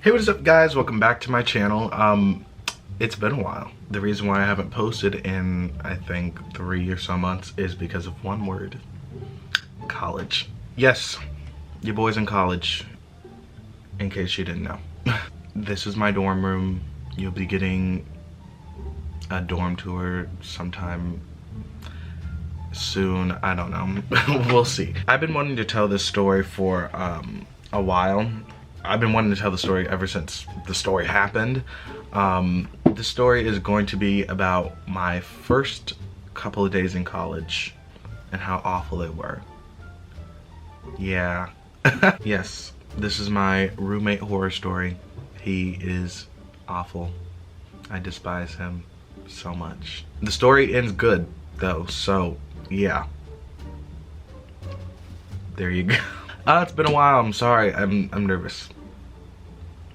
Hey, what is up guys? Welcome back to my channel. It's been a while. The reason why I haven't posted in I think 3 or so months is because of one word: college. Yes, your boy's in college, in case you didn't know. This is my dorm room. You'll be getting a dorm tour sometime soon. I don't know. We'll see. I've been wanting to tell this story for a while. I've been wanting to tell the story ever since the story happened. The story is going to be about my first couple of days in college and how awful they were. Yeah. Yes, this is my roommate horror story. He is awful. I despise him so much. The story ends good though, so yeah. There you go. It's been a while. I'm sorry. I'm nervous.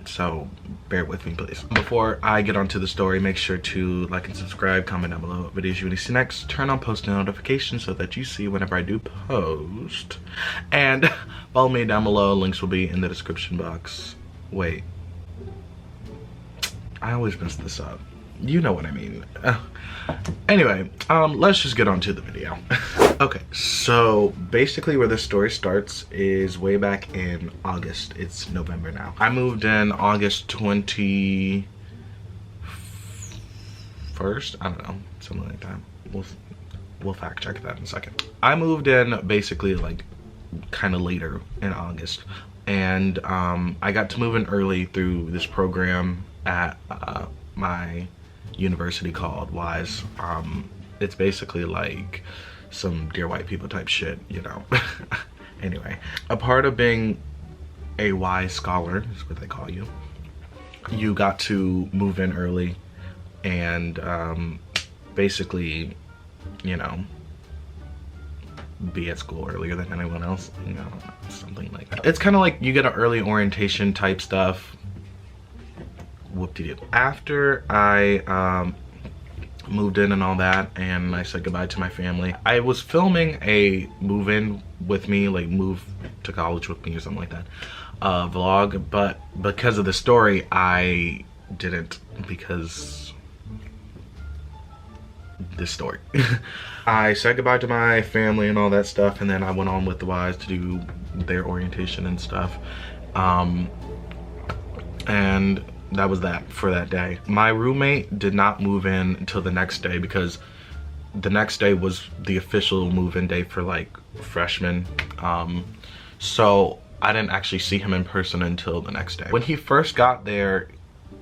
So bear with me, please. Before I get onto the story, make sure to like and subscribe, comment down below what videos you want to see next, turn on post notifications so that you see whenever I do post, and follow me down below. Links will be in the description box. Wait, I always mess this up. You know what I mean. Anyway, let's just get on to the video. Okay, so basically where this story starts is way back in August. It's November now. I moved in August 21st. I don't know, something like that. We'll fact check that in a second. I moved in basically like kind of later in August, and I got to move in early through this program at my university called WISE. It's basically like some Dear White People type shit, you know. Anyway, a part of being a WISE scholar is what they call you. You got to move in early and basically, you know, be at school earlier than anyone else, you know, something like that. It's kind of like you get an early orientation type stuff. Whoop-de-doo. After I moved in and all that, and I said goodbye to my family, I was filming a move-in with me, like move to college with me or something like that, vlog, but because of the story I didn't, because this story. I said goodbye to my family and all that stuff, and then I went on with the WISE to do their orientation and stuff, and that was that for that day. My roommate did not move in until the next day, because the next day was the official move-in day for like freshmen. So I didn't actually see him in person until the next day. When he first got there,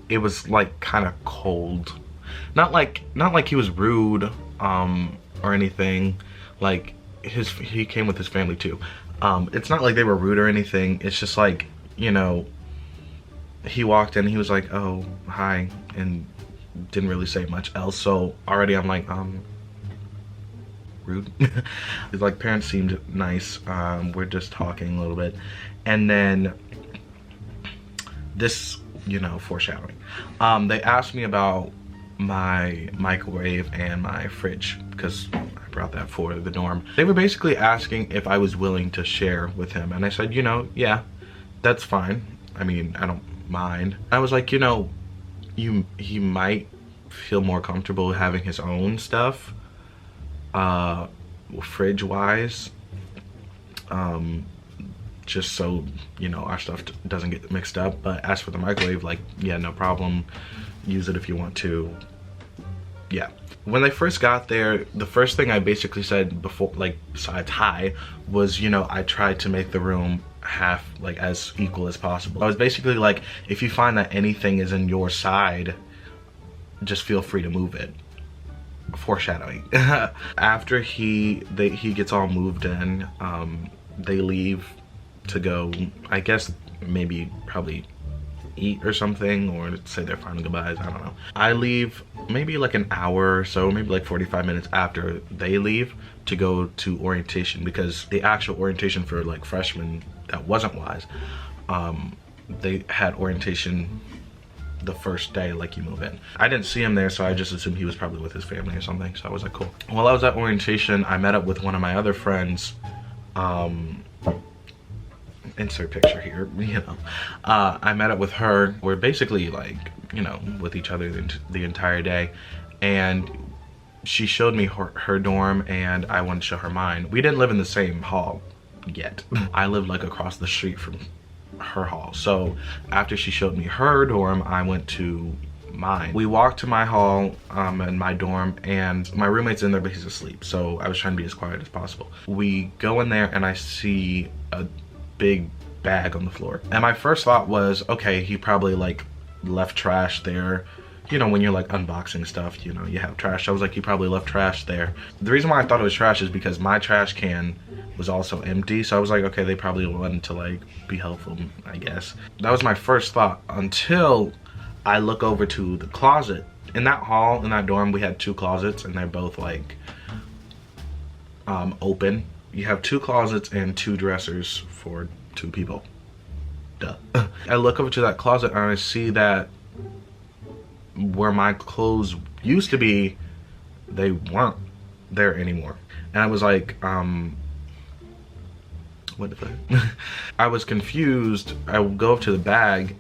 it was like kind of cold. Not like he was rude or anything. Like he came with his family too. It's not like they were rude or anything. It's just like, you know, he walked in, he was like, oh, hi, and didn't really say much else. So already I'm like, rude. It's like, parents seemed nice. We're just talking a little bit. And then this, you know, foreshadowing. They asked me about my microwave and my fridge, because I brought that for the dorm. They were basically asking if I was willing to share with him. And I said, you know, yeah, that's fine. I mean, I don't mind. I was like, you know, he might feel more comfortable having his own stuff, fridge wise, just so, you know, our stuff doesn't get mixed up. But as for the microwave, like, yeah, no problem, use it if you want to. Yeah. When they first got there, the first thing I basically said before, like, besides hi, was, you know, I tried to make the room half, like, as equal as possible. I was basically like, if you find that anything is in your side, just feel free to move it. Foreshadowing. After he gets all moved in, they leave to go, I guess maybe probably eat or something, or say their final goodbyes, I don't know. I leave maybe like an hour or so, maybe like 45 minutes after they leave to go to orientation, because the actual orientation for like freshmen that wasn't WISE, they had orientation the first day, like you move in. I didn't see him there, so I just assumed he was probably with his family or something, so I was like, cool. While I was at orientation, I met up with one of my other friends insert picture here, you know. I met up with her. We're basically like, you know, with each other the entire day, and she showed me her dorm, and I wanted to show her mine. We didn't live in the same hall yet. I lived like across the street from her hall. So after she showed me her dorm, I went to mine. We walked to my hall and my dorm, and my roommate's in there, but he's asleep. So I was trying to be as quiet as possible. We go in there and I see a big bag on the floor. And my first thought was, okay, he probably like left trash there. You know, when you're like unboxing stuff, you know, you have trash. I was like, he probably left trash there. The reason why I thought it was trash is because my trash can was also empty. So I was like, okay, they probably wanted to like be helpful, I guess. That was my first thought until I look over to the closet. In that hall, in that dorm, we had 2 closets, and they're both like open. You have 2 closets and 2 dressers for 2 people. Duh. I look over to that closet and I see that where my clothes used to be, they weren't there anymore. And I was like, what the fuck? I was confused. I go up to the bag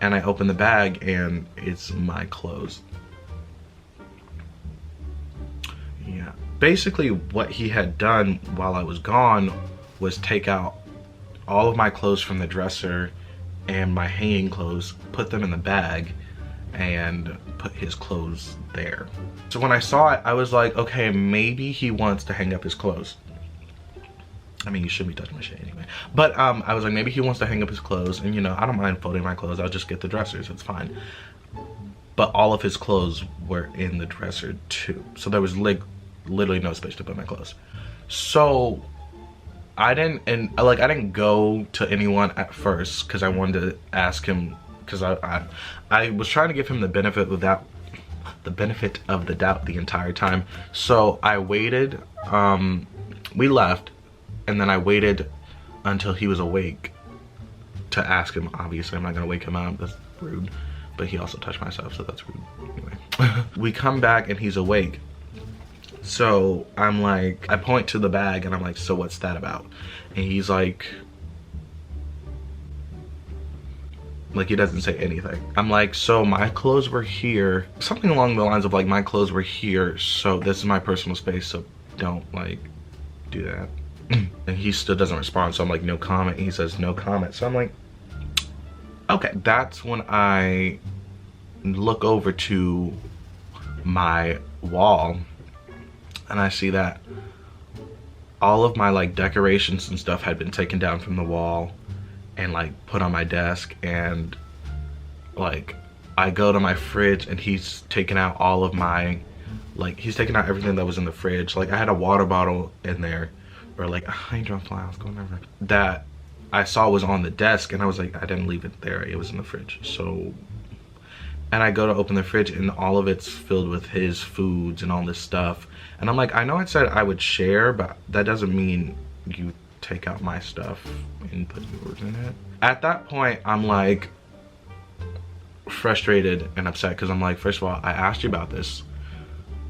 and I open the bag and it's my clothes. Yeah. Basically what he had done while I was gone was take out all of my clothes from the dresser and my hanging clothes, put them in the bag, and put his clothes there. So when I saw it, I was like, okay, maybe he wants to hang up his clothes. I mean, you shouldn't be touching my shit anyway. But I was like, maybe he wants to hang up his clothes, and you know, I don't mind folding my clothes. I'll just get the dressers, it's fine. But all of his clothes were in the dresser too. So there was like literally no space to put my clothes. So I didn't go to anyone at first because I wanted to ask him, because I was trying to give him the benefit of the doubt the entire time. So I waited, we left, and then I waited until he was awake to ask him. Obviously I'm not gonna wake him up, that's rude, but he also touched my stuff, so that's rude. Anyway. We come back and he's awake. So I'm like, I point to the bag and I'm like, so what's that about? And he's like he doesn't say anything. I'm like, so my clothes were here. Something along the lines of like, my clothes were here, so this is my personal space, so don't like do that. And he still doesn't respond, so I'm like, no comment. He says no comment. So I'm like, okay. That's when I look over to my wall and I see that all of my like decorations and stuff had been taken down from the wall and like put on my desk. And like I go to my fridge and he's taken out all of my, like he's taken out everything that was in the fridge. Like I had a water bottle in there, or like a hydro flask, whatever, that I saw was on the desk, and I was like, I didn't leave it there, it was in the fridge. So, and I go to open the fridge and all of it's filled with his foods and all this stuff. And I'm like, I know I said I would share, but that doesn't mean you take out my stuff and put yours in it. At that point, I'm like frustrated and upset, because I'm like, first of all, I asked you about this.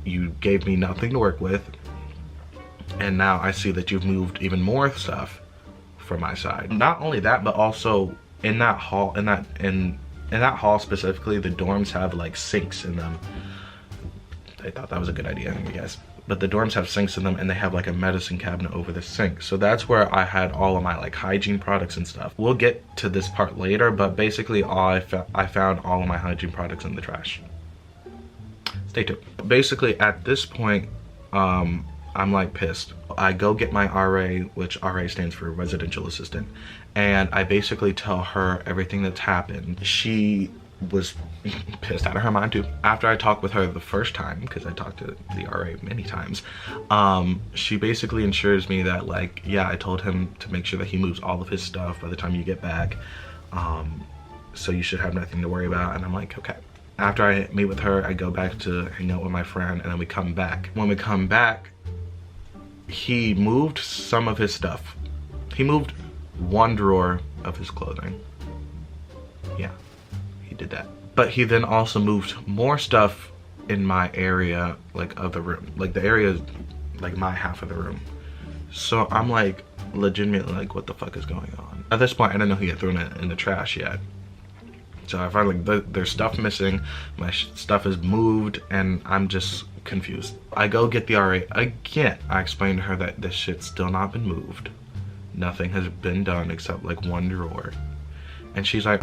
You gave me nothing to work with. And now I see that you've moved even more stuff from my side. Not only that, but also in that hall, in that hall specifically, the dorms have like sinks in them. I thought that was a good idea, I guess. But the dorms have sinks in them, and they have like a medicine cabinet over the sink. So that's where I had all of my like hygiene products and stuff. We'll get to this part later, but basically I found all of my hygiene products in the trash. Stay tuned. Basically at this point, I'm like pissed. I go get my RA, which RA stands for residential assistant, and I basically tell her everything that's happened. She was pissed out of her mind too. After I talked with her the first time, because I talked to the RA many times, she basically assures me that like, yeah, I told him to make sure that he moves all of his stuff by the time you get back, so you should have nothing to worry about. And I'm like, okay. After I meet with her, I go back to hang out with my friend, and then we come back. When we come back, he moved some of his stuff. He moved one drawer of his clothing. Yeah, he did that. But he then also moved more stuff in my area, like of the room. Like the area, like my half of the room. So I'm like, legitimately like, what the fuck is going on? At this point, I didn't know he had thrown it in the trash yet. So I find like there's stuff missing, my stuff is moved, and I'm just confused. I go get the RA again. I explained to her that this shit's still not been moved. Nothing has been done except like one drawer. And she's like,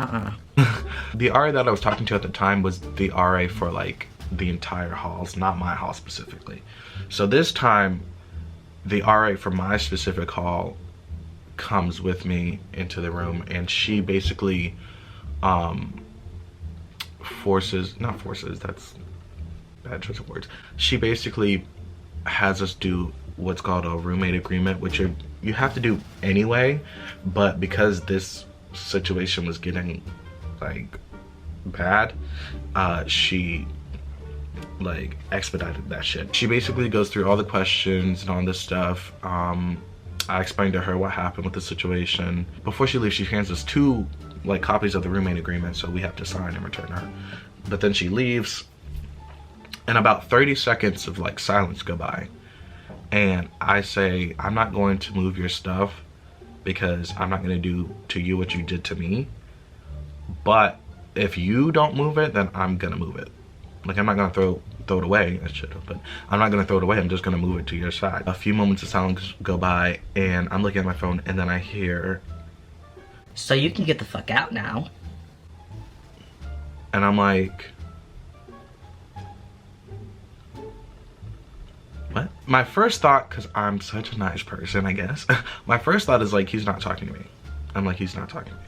The RA that I was talking to at the time was the RA for like the entire halls, not my hall specifically. So this time, the RA for my specific hall comes with me into the room, and she basically not forces, that's bad choice of words. She basically has us do what's called a roommate agreement, which you have to do anyway, but because this situation was getting like bad, she like expedited that shit. She basically goes through all the questions and all this stuff. I explained to her what happened with the situation. Before she leaves, she hands us 2 like copies of the roommate agreement, so we have to sign and return her. But then she leaves, and about 30 seconds of like silence go by, and I say, I'm not going to move your stuff because I'm not going to do to you what you did to me, but if you don't move it, then I'm gonna move it. Like, I'm not gonna throw it away. I should have, but I'm not gonna throw it away. I'm just gonna move it to your side. A few moments of silence go by, and I'm looking at my phone, and then I hear, so you can get the fuck out now. and I'm like, what? My first thought, because I'm such a nice person, I guess, my first thought is like, he's not talking to me. I'm like, he's not talking to me.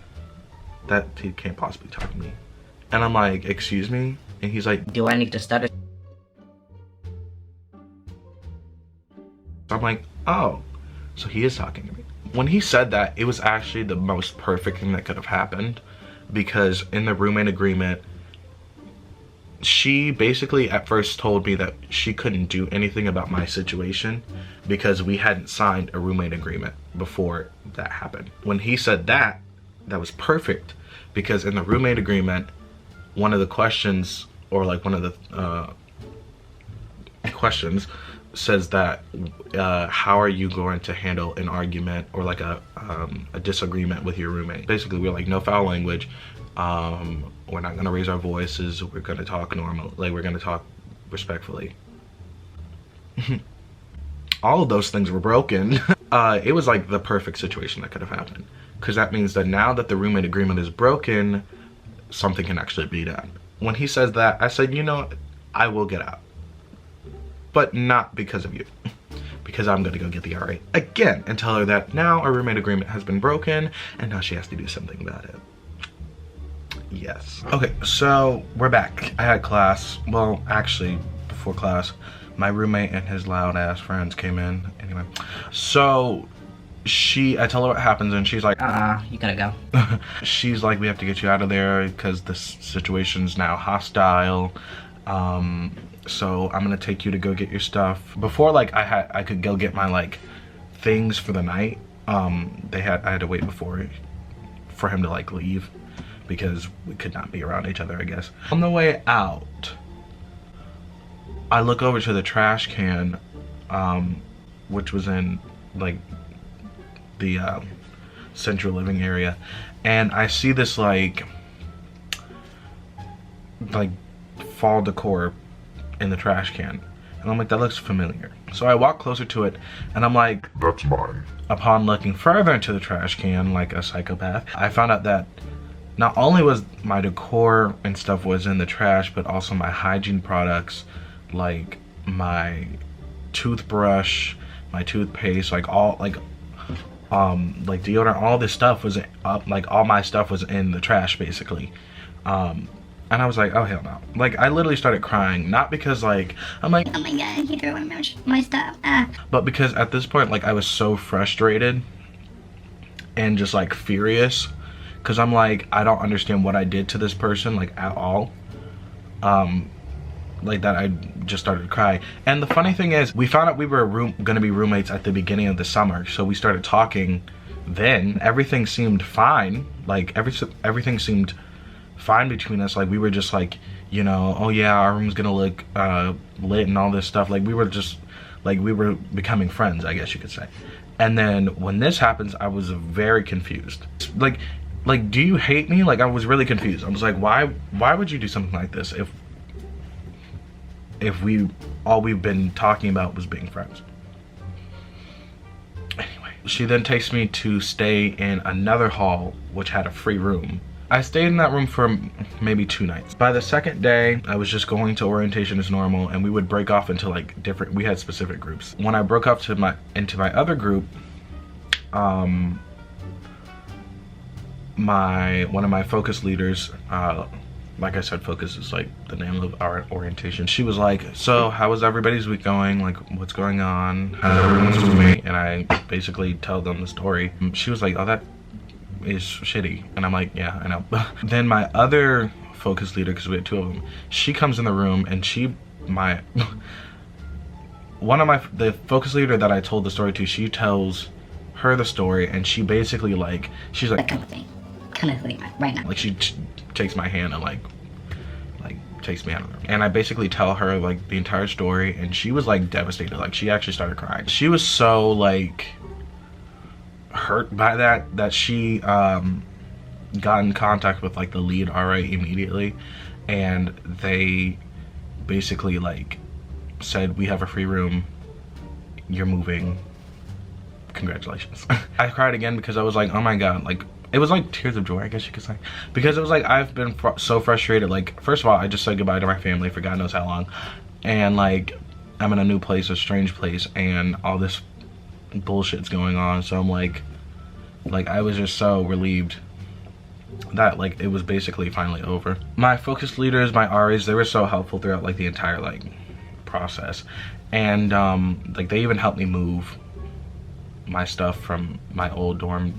That he can't possibly talk to me. And I'm like, excuse me? And he's like, Do I need to stutter? I'm like, oh, so he is talking to me. When he said that, it was actually the most perfect thing that could have happened, because in the roommate agreement, she basically at first told me that she couldn't do anything about my situation because we hadn't signed a roommate agreement before that happened. When he said that, that was perfect, because in the roommate agreement, one of the questions, or like one of the questions says that how are you going to handle an argument or like a disagreement with your roommate. Basically, we're like, no foul language, we're not gonna raise our voices, we're gonna talk normal, like we're gonna talk respectfully. All of those things were broken. It was like the perfect situation that could have happened, because that means that now that the roommate agreement is broken, something can actually be done. When he says that, I said, you know, I will get out, but not because of you, because I'm gonna go get the RA again and tell her that now our roommate agreement has been broken and now she has to do something about it. Yes. Okay, so we're back. I had class. Well, actually, before class, my roommate and his loud ass friends came in. Anyway, so I tell her what happens, and she's like, you gotta go. She's like, we have to get you out of there because this situation's now hostile. So I'm gonna take you to go get your stuff. Before like I could go get my like things for the night, I had to wait for him to like leave, because we could not be around each other, I guess. On the way out, I look over to the trash can, which was in like the central living area, and I see this like fall decor in the trash can, and I'm like, that looks familiar. So I walk closer to it, and I'm like, that's mine. Upon looking further into the trash can like a psychopath, I found out that not only was my decor and stuff was in the trash, but also my hygiene products, like my toothbrush, my toothpaste, like all like deodorant, all this stuff was like all my stuff was in the trash basically. And I was like, oh hell no. Like, I literally started crying, not because like I'm like, oh my god, he threw away my stuff, but because at this point, like, I was so frustrated and just like furious, because I'm like, I don't understand what I did to this person, like, at all. Like that, I just started to cry. And the funny thing is, we found out we were gonna be roommates at the beginning of the summer, so we started talking then. Everything seemed fine, like everything seemed fine between us. Like, we were just like, you know, oh yeah, our room's gonna look lit and all this stuff. Like, we were just like, we were becoming friends, I guess you could say. And then when this happens, I was very confused. Like, do you hate me? Like, I was really confused. I was like, why would you do something like this if all we've been talking about was being friends? Anyway, she then takes me to stay in another hall, which had a free room. I stayed in that room for maybe 2 nights. By the second day, I was just going to orientation as normal, and we would break off into like we had specific groups. When I broke off into my other group, one of my focus leaders, like I said, focus is like the name of our orientation. She was like, so how was everybody's week going? Like, what's going on? How's everyone's roommate? And I basically tell them the story. She was like, oh, that is shitty. And I'm like, yeah, I know. Then my other focus leader, because we had 2 of them, she comes in the room, and the focus leader that I told the story to, she tells her the story, and she basically like, she's like, That kind of thing right now. like she takes my hand and like takes me out of the room. And I basically tell her like the entire story, and she was like devastated. Like, she actually started crying. She was so like hurt by that she got in contact with like the lead RA immediately, and they basically like said, we have a free room, you're moving, congratulations. I cried again because I was like, oh my god, like it was like tears of joy, I guess you could say, because it was like I've been so frustrated. Like, first of all, I just said goodbye to my family for God knows how long, and like I'm in a new place, a strange place, and all this bullshit's going on. So I'm like I was just so relieved that like it was basically finally over. My focus leaders, my RAs, they were so helpful throughout like the entire like process, and like they even helped me move my stuff from my old dorm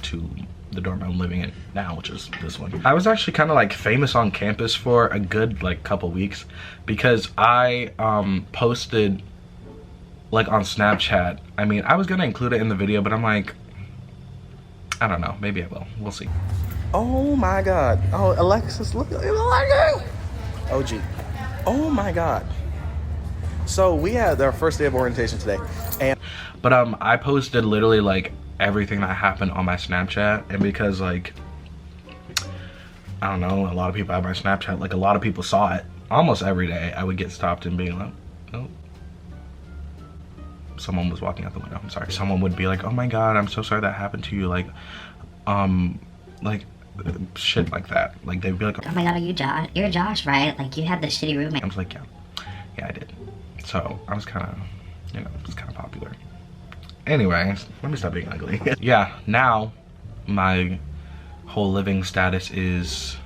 to the dorm I'm living in now, which is this one. I was actually kind of like famous on campus for a good like couple weeks because I posted like on Snapchat. I mean, I was gonna include it in the video, but I'm like, I don't know, maybe I will, we'll see. Oh my god. Oh, Alexis, look at Alexis. OG. Oh my god. So we had our first day of orientation today, and I posted literally like everything that happened on my Snapchat, and because like I don't know, a lot of people have my Snapchat, like a lot of people saw it. Almost every day I would get stopped and being like, oh, someone was walking out the window, I'm sorry. Someone would be like, oh my god, I'm so sorry that happened to you, like shit like that. Like they'd be like, Oh my god, are you Josh? You're Josh, right? Like, you had the shitty roommate. I was like, yeah I did. So I was kind of, you know, just kind of popular. Anyways, let me stop being ugly. Yeah, now my whole living status is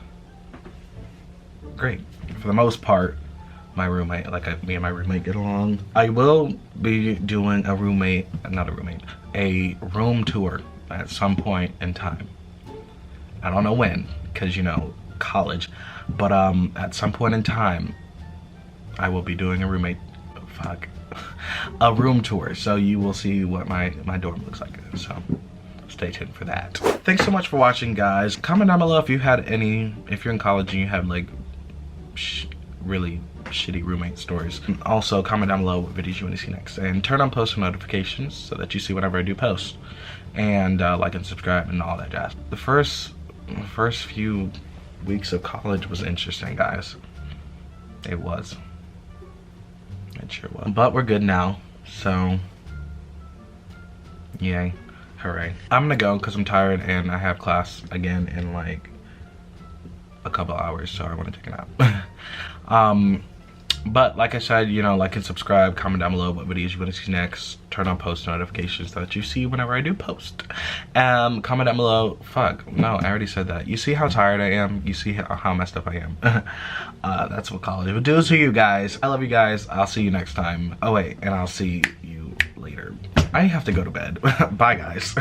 great. For the most part, my roommate, like me and my roommate get along. I will be doing a room tour at some point in time. I don't know when, because you know, college. But at some point in time, I will be doing a room tour, so you will see what my dorm looks like. So stay tuned for that. Thanks so much for watching, guys. Comment down below if you had any, if you're in college and you have like really shitty roommate stories. Also comment down below what videos you want to see next, and turn on post notifications so that you see whenever I do post, and like and subscribe and all that jazz. The first few weeks of college was interesting, guys. It was. It sure was. But we're good now, so yay, hooray. I'm gonna go because I'm tired and I have class again in like a couple hours, so I want to take a nap. But like I said, you know, like and subscribe, comment down below what videos you want to see next, turn on post notifications so that you see whenever I do post. Comment down below. Fuck, no, I already said that. You see how tired I am? You see how messed up I am? That's what college will do to you guys. I love you guys. I'll see you next time. Oh wait, and I'll see you later. I have to go to bed. Bye guys.